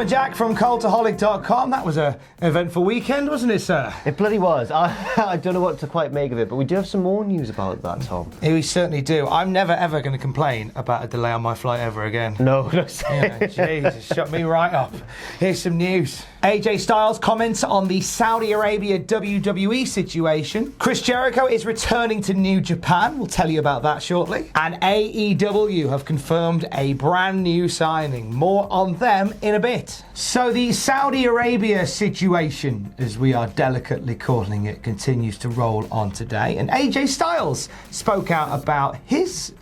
Tom and Jack from Cultaholic.com. That was an eventful weekend, wasn't it, sir? It bloody was. I don't know what to quite make of it, but we do have some more news about that, Tom. We certainly do. I'm never, ever going to complain about a delay on my flight ever again. No. Yeah, Jesus, shut me right up. Here's some news. AJ Styles comments on the Saudi Arabia WWE situation. Chris Jericho is returning to New Japan. We'll tell you about that shortly. And AEW have confirmed a brand new signing. More on them in a bit. So the Saudi Arabia situation, as we are delicately calling it, continues to roll on today. And AJ Styles spoke out about his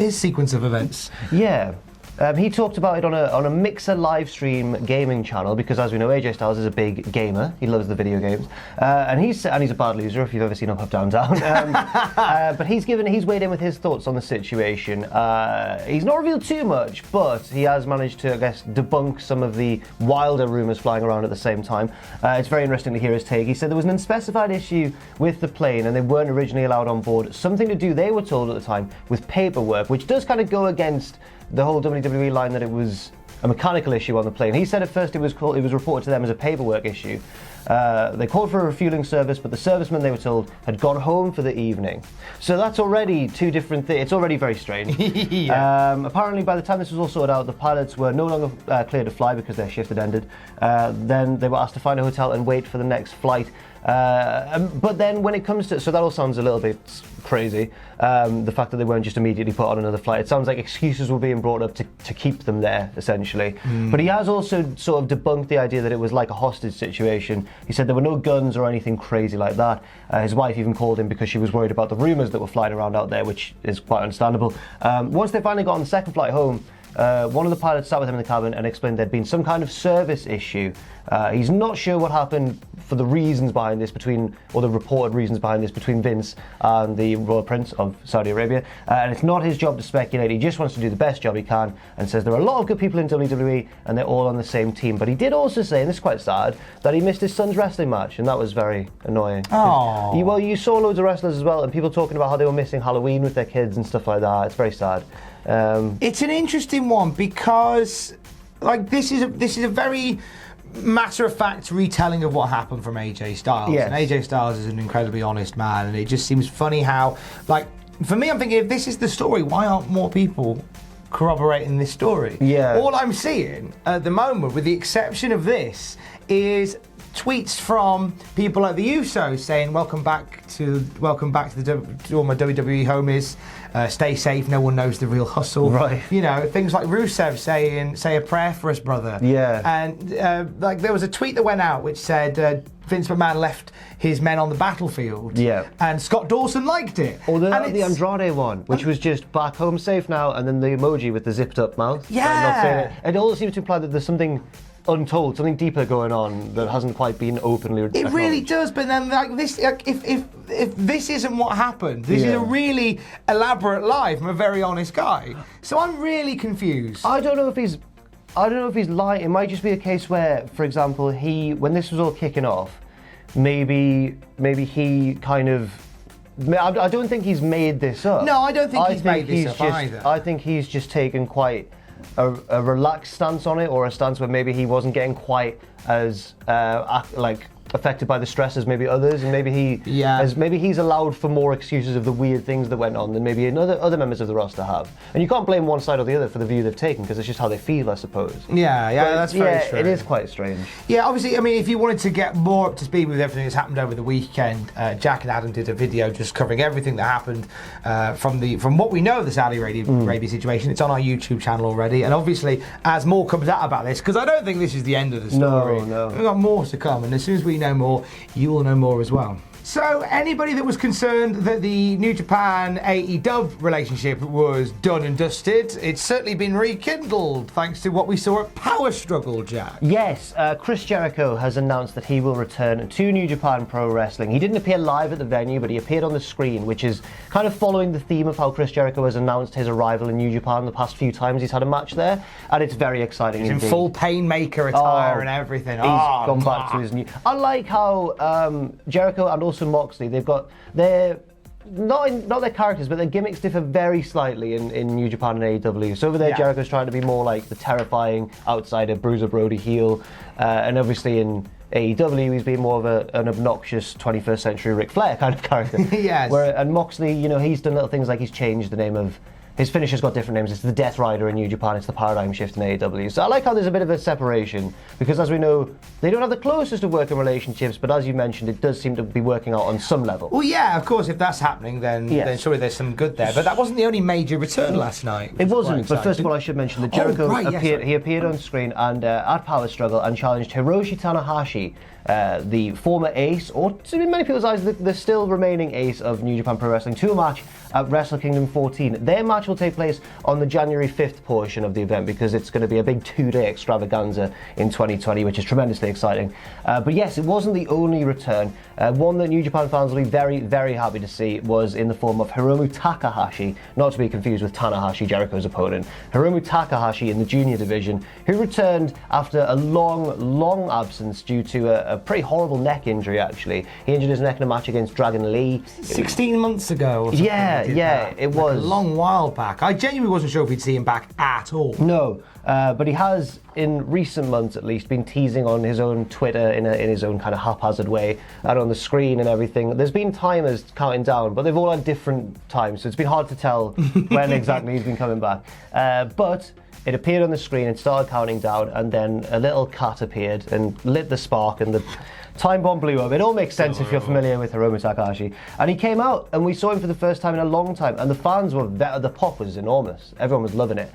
sequence of events. Yeah. He talked about it on a Mixer live stream gaming channel because, as we know, AJ Styles is a big gamer. He loves the video games, and he's a bad loser if you've ever seen him up, down, down. But he's weighed in with his thoughts on the situation. He's not revealed too much, but he has managed to, I guess, debunk some of the wilder rumours flying around at the same time. It's very interesting to hear his take. He said there was an unspecified issue with the plane, and they weren't originally allowed on board. Something to do, they were told at the time, with paperwork, which does kind of go against the whole WWE line that it was a mechanical issue on the plane. He said at first it was reported to them as a paperwork issue. They called for a refueling service, but the servicemen, they were told, had gone home for the evening. So that's already two different things. It's already very strange. Yeah. Apparently, by the time this was all sorted out, the pilots were no longer cleared to fly because their shift had ended. Then they were asked to find a hotel and wait for the next flight. But then when it comes to, so that all sounds a little bit crazy, the fact that they weren't just immediately put on another flight. It sounds like excuses were being brought up to keep them there, essentially. But he has also sort of debunked the idea that it was like a hostage situation. He said there were no guns or anything crazy like that. His wife even called him because she was worried about the rumours that were flying around out there, which is quite understandable. Once they finally got on the second flight home, one of the pilots sat with him in the cabin and explained there'd been some kind of service issue. He's not sure what happened for the reasons behind this or the reported reasons behind this between Vince and the Royal Prince of Saudi Arabia. And it's not his job to speculate. He just wants to do the best job he can and says there are a lot of good people in WWE and they're all on the same team. But he did also say, and this is quite sad, that he missed his son's wrestling match, and that was very annoying. Oh. Well, you saw loads of wrestlers as well, and people talking about how they were missing Halloween with their kids and stuff like that. It's very sad. It's an interesting one because, like, this is a very matter-of-fact retelling of what happened from AJ Styles. Yes. And AJ Styles is an incredibly honest man, and it just seems funny how, like, for me, I'm thinking, if this is the story, why aren't more people corroborating this story? Yeah. All I'm seeing at the moment, with the exception of this, is tweets from people like the Usos saying, welcome back to all my WWE homies. Stay safe, no one knows the real hustle. Right. You know, things like Rusev saying, say a prayer for us, brother. Yeah. And like there was a tweet that went out which said Vince McMahon left his men on the battlefield. Yeah. And Scott Dawson liked it. Or the Andrade one, which was just back home safe now, and then the emoji with the zipped up mouth. Yeah. Not saying it. It all seems to imply that there's something untold, something deeper going on that hasn't quite been openly It really does, but then like this, like, if this isn't what happened, this is a really elaborate lie from a very honest guy. So I'm really confused. I don't know if he's lying. It might just be a case where, for example, when this was all kicking off, maybe he kind of. I don't think he's made this up. No, I don't think he's made this up either. I think he's just taken quite a relaxed stance on it, or a stance where maybe he wasn't getting quite as affected by the stress as maybe others, and maybe he's allowed for more excuses of the weird things that went on than maybe other members of the roster have. And you can't blame one side or the other for the view they've taken, because it's just how they feel, I suppose. Yeah, that's very true. It is quite strange. Yeah, obviously, I mean, if you wanted to get more up to speed with everything that's happened over the weekend, Jack and Adam did a video just covering everything that happened from what we know of the Saudi Arabia situation. It's on our YouTube channel already, and obviously, as more comes out about this, because I don't think this is the end of the story. No. We've got more to come, and as soon as we know more, you will know more as well. So anybody that was concerned that the New Japan AEW relationship was done and dusted, it's certainly been rekindled thanks to what we saw at Power Struggle, Jack. Yes, Chris Jericho has announced that he will return to New Japan Pro Wrestling. He didn't appear live at the venue, but he appeared on the screen, which is kind of following the theme of how Chris Jericho has announced his arrival in New Japan the past few times he's had a match there, and it's very exciting. He's indeed. in full Painmaker attire and everything. He's gone back to his new. I like how Jericho and also Moxley, they've got their not their characters, but their gimmicks differ very slightly in New Japan and AEW. So over there, Jericho's trying to be more like the terrifying outsider, Bruiser Brody heel, and obviously in AEW, he's been more of an obnoxious 21st century Ric Flair kind of character. Yes. And Moxley, he's done little things like he's changed the name of. His finisher's got different names. It's the Death Rider in New Japan. It's the Paradigm Shift in AEW. So I like how there's a bit of a separation because, as we know, they don't have the closest of working relationships. But as you mentioned, it does seem to be working out on some level. Well, yeah, of course. If that's happening, then surely there's some good there. But that wasn't the only major return last night. It wasn't. But first of all, I should mention that Jericho appeared. He appeared on screen and at Power Struggle and challenged Hiroshi Tanahashi, the former ace, or in many people's eyes, the still remaining ace of New Japan Pro Wrestling, to a match at Wrestle Kingdom 14. Their match will take place on the January 5th portion of the event because it's going to be a big 2-day extravaganza in 2020, which is tremendously exciting. But yes, it wasn't the only return. One that New Japan fans will be very, very happy to see was in the form of Hiromu Takahashi, not to be confused with Tanahashi, Jericho's opponent. Hiromu Takahashi in the junior division, who returned after a long, long absence due to a pretty horrible neck injury, actually. He injured his neck in a match against Dragon Lee. 16 months ago. Or it was. A long while back. I genuinely wasn't sure if we'd see him back at all. No, but he has, in recent months at least, been teasing on his own Twitter in his own kind of haphazard way and on the screen and everything. There's been timers counting down, but they've all had different times, so it's been hard to tell when exactly he's been coming back. But it appeared on the screen and started counting down, and then a little cat appeared and lit the spark, and the time bomb blew up. It all makes sense if you're familiar with Hiromu Takahashi. And he came out, and we saw him for the first time in a long time, and the fans were the pop was enormous. Everyone was loving it.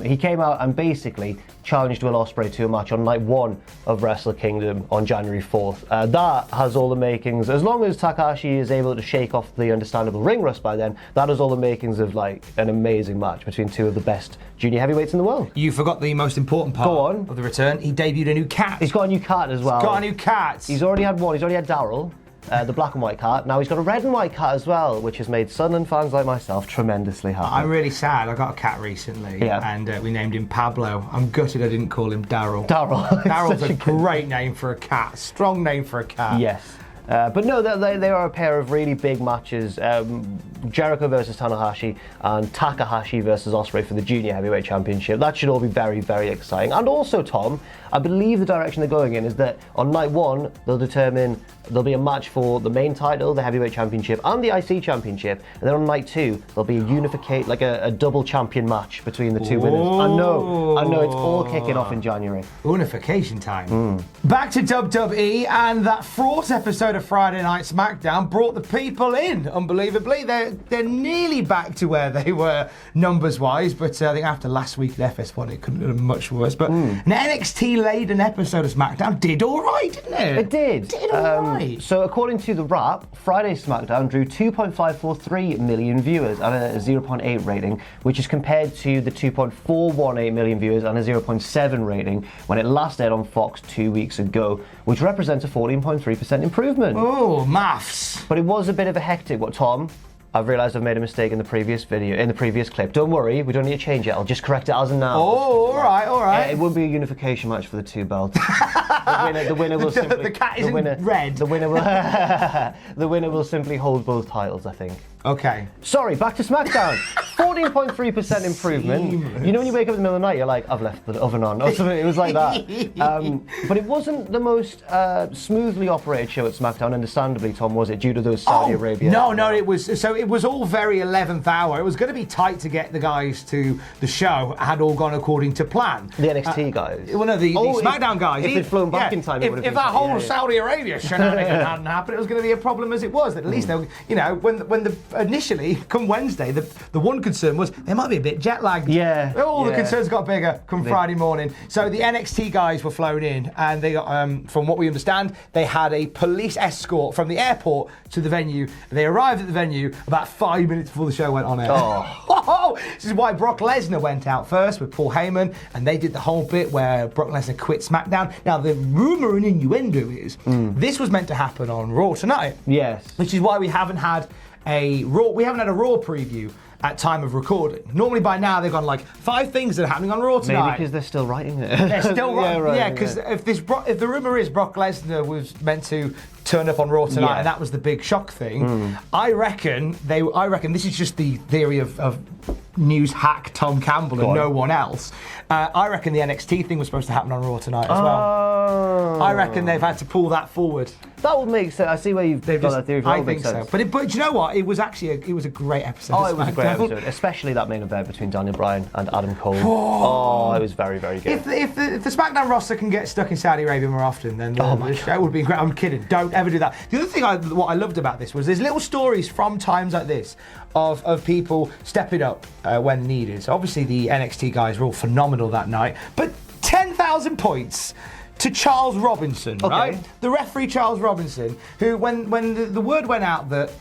He came out and basically challenged Will Ospreay to a match on night 1 of Wrestle Kingdom on January 4th. That has all the makings, as long as Takahashi is able to shake off the understandable ring rust by then, that has all the makings of like an amazing match between two of the best junior heavyweights in the world. You forgot the most important part of the return. He debuted a new cat. He's got a new cat as well. He's got a new cat. He's already had one. He's already had Daryl, the black and white cat. Now he's got a red and white cat as well, which has made Sunderland fans like myself tremendously happy. I'm really sad. I got a cat recently, and we named him Pablo. I'm gutted I didn't call him Daryl. Daryl's a great name for a cat. Strong name for a cat. Yes. But no, they are a pair of really big matches. Jericho versus Tanahashi and Takahashi versus Ospreay for the Junior Heavyweight Championship. That should all be very, very exciting. And also, Tom, I believe the direction they're going in is that on night 1, there'll be a match for the main title, the Heavyweight Championship, and the IC Championship. And then on night 2, there'll be a double champion match between the two winners. I know, it's all kicking off in January. Unification time. Back to WWE, and that fraught episode of Friday Night SmackDown brought the people in, unbelievably. They're nearly back to where they were numbers-wise, but I think after last week at FS1 it couldn't have been much worse. But an NXT-laden episode of SmackDown did all right, didn't it? It did. Did all right. So according to The Wrap, Friday SmackDown drew 2.543 million viewers and a 0.8 rating, which is compared to the 2.418 million viewers and a 0.7 rating when it last aired on Fox 2 weeks ago, which represents a 14.3% improvement. Oh, maths. But it was a bit of a hectic one, Tom. I've realised I've made a mistake in the previous clip. Don't worry, we don't need to change it. I'll just correct it as and now. Oh, all right. It would be a unification match for the two belts. the winner will simply... The cat isn't red. The winner will simply hold both titles, I think. Okay. Sorry, back to SmackDown. 14.3% improvement. You know when you wake up in the middle of the night, you're like, I've left the oven on. Or something. It was like that. But it wasn't the most smoothly operated show at SmackDown, understandably, Tom, was it? Due to those Saudi Arabia... No, it was all very 11th hour. It was going to be tight to get the guys to the show. Had all gone according to plan. The NXT guys? Well, no, the SmackDown guys. If they'd flown back in time, it would have been... If that whole Saudi Arabia shenanigan hadn't happened, it was going to be a problem as it was. At least, when the initially, come Wednesday, the one concern was they might be a bit jet lagged. Yeah. All the concerns got bigger come Friday morning. So the NXT guys were flown in, and they got, from what we understand, they had a police escort from the airport to the venue. They arrived at the venue about 5 minutes before the show went on air. This is why Brock Lesnar went out first with Paul Heyman, and they did the whole bit where Brock Lesnar quit SmackDown. Now the rumour and innuendo is this was meant to happen on Raw tonight. Yes. Which is why we haven't had a Raw preview at time of recording. Normally by now they've gone like 5 things that are happening on Raw tonight. Maybe because they're still writing it. They're still writing. Yeah, because if the rumour is Brock Lesnar was meant to turned up on Raw tonight, Yeah. and that was the big shock thing. I reckon this is just the theory of news hack Tom Campbell and no one else. I reckon the NXT thing was supposed to happen on Raw tonight as well. I reckon they've had to pull that forward. That would make sense. I see where you've got that theory from. I think so. But do you know what? It was actually a great episode. Oh, it was a great episode, especially that main event between Daniel Bryan and Adam Cole. Oh, it was very, very good. If the SmackDown roster can get stuck in Saudi Arabia more often, then the show would be great. I'm kidding. Don't ever do that. The other thing what I loved about this was there's little stories from times like this of people stepping up when needed. So obviously the NXT guys were all phenomenal that night, but 10,000 points to Charles Robinson, right? The referee Charles Robinson, who when the word went out that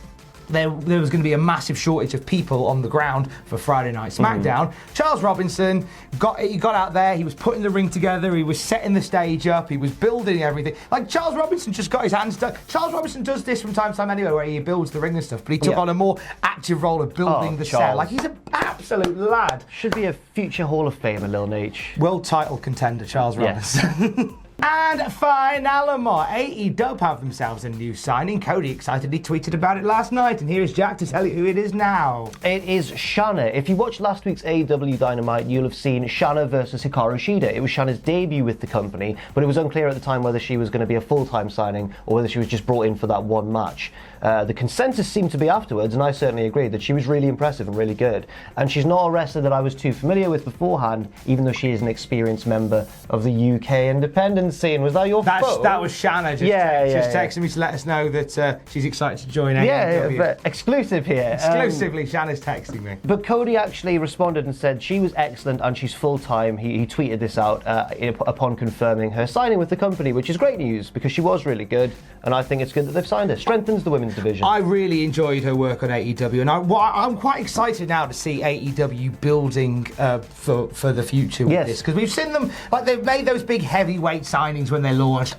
there was going to be a massive shortage of people on the ground for Friday Night SmackDown, Charles Robinson got out there, he was putting the ring together, he was setting the stage up, he was building everything. Like, Charles Robinson just got his hands done. Charles Robinson does this from time to time anyway, where he builds the ring and stuff, but he took on a more active role of building the set. Like, he's an absolute lad. Should be a future Hall of Famer, Lil H. World title contender, Charles Robinson. And finalama, AEW have themselves a new signing. Cody excitedly tweeted about it last night, and here is Jack to tell you who it is now. It is Shanna. If you watched last week's AEW Dynamite, you'll have seen Shanna versus Hikaru Shida. It was Shanna's debut with the company, but it was unclear at the time whether she was going to be a full-time signing or whether she was just brought in for that one match. The consensus seemed to be afterwards, and I certainly agreed, that she was really impressive and really good. And she's not a wrestler that I was too familiar with beforehand, even though she is an experienced member of the UK independent scene. Was that your phone? That was Shanna just texting me to let us know that she's excited to join AEW. Yeah, exclusive here. Exclusively, Shanna's texting me. But Cody actually responded and said she was excellent and she's full-time. He tweeted this out upon confirming her signing with the company, which is great news because she was really good, and I think it's good that they've signed her. Strengthens the women's division. I really enjoyed her work on AEW, and I'm quite excited now to see AEW building for the future with this, because we've seen them, like, they've made those big heavyweight signings when they launched.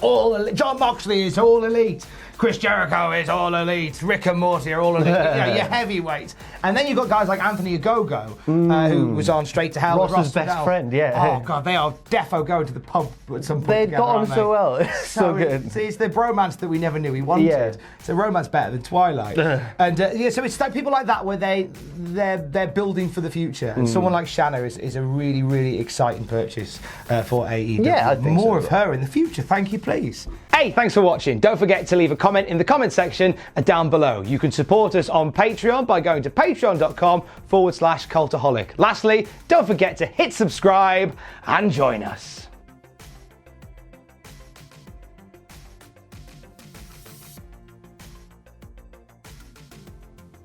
John Moxley is all elite. Chris Jericho is all elite. Rick and Morty are all elite. Your heavyweights. And then you've got guys like Anthony Ogogo, who was on Straight to Hell. Ross's best friend, Oh, God, they are defo going to the pub at some point. They together, got on so well. It's so good. It's the bromance that we never knew we wanted. Yeah. It's a romance better than Twilight. And so it's like people like that where they're building for the future. And someone like Shanna is a really, really exciting purchase for AEW. Yeah, I think More of her in the future. Thank you, please. Hey, thanks for watching. Don't forget to leave a comment in the comment section down below. You can support us on Patreon by going to patreon.com/Cultaholic. Lastly, don't forget to hit subscribe and join us.